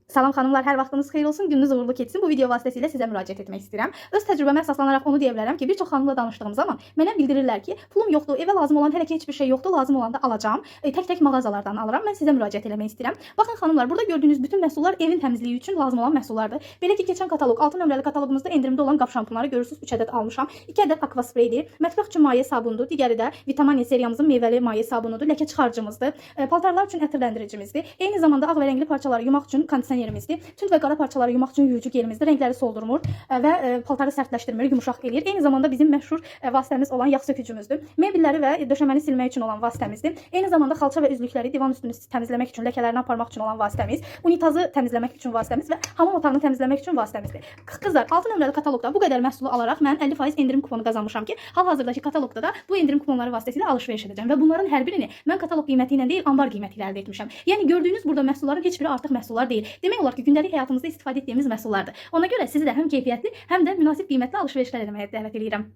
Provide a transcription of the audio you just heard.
Salam xanımlar, hər vaxtınız xeyir olsun, gününüz uğurlu keçsin. Bu video vasitəsilə sizə müraciət etmək istəyirəm. Öz təcrübəmə əsaslanaraq onu deyə bilərəm ki, bir çox xanımla danışdığım zaman mənə bildirirlər ki, pulum yoxdur, evə lazım olan hələ ki heç bir şey yoxdur, lazım olanda alacağam. Tək-tək mağazalardan alıram. Mən sizə müraciət etmək istəyirəm. Baxın xanımlar, burada gördüyünüz bütün məhsullar evin təmizliyi üçün lazım olan məhsullardır. Belə ki, keçən kataloq, 6 nömrəli kataloqumuzda endirimdə olan qap şampunları görürsüz, 3 ədəd almışam. 2 ədəd aqua spreydir. Mətbəx üçün maye sabundur. Digəri də Vitamine seriyamızın meyvəli maye sabunudur. Ləkə çıxarıcımızdır. Paltarlar üçün ətirləndiricimizdir. Eyni zamanda ağ və rəngli parçaları yumaq üçün kondisionerimizdir. Tünd və qara parçaları yumaq üçün yuyucu gelimizdir. Rəngləri soldurmur və paltarı sərtləşdirmir, yumuşaq eləyir. Eyni zamanda bizim məşhur vasitəmiz olan yağ sökücümüzdür. Mebelləri və döşəməni silmək üçün olan vasitəmizdir. Eyni zamanda xalça və üzlükləri, divan üstünü təmizləmək üçün, ləkələrini aparmaq üçün olan vasitəmiz, unitazı təmizləmək üçün vasitəmiz və hamam otağını təmizləmək üçün vasitəmizdir. Qızlar, 6 nömrəli kataloqda bu qədər məhsulu alaraq mən 50% endirim kuponu qazanmışam ki, hal-hazırdakı kataloqda da bu endirim kuponları vasitəsilə alış-veriş edəcəm və bunların hər birini mən kataloq qiyməti ilə deyil, ambar qiyməti ilə əldə etmişəm. Yəni gördüyünüz burada məhsulların heç biri artıq məhsullar deyil. Demək olar ki, gündəlik həyatımızda istifadə etdiyimiz məhsullardır. Ona görə sizi də həm keyfiyyətli, həm də münasib qiymətli alış-verişlər etməyə dəvət edirəm.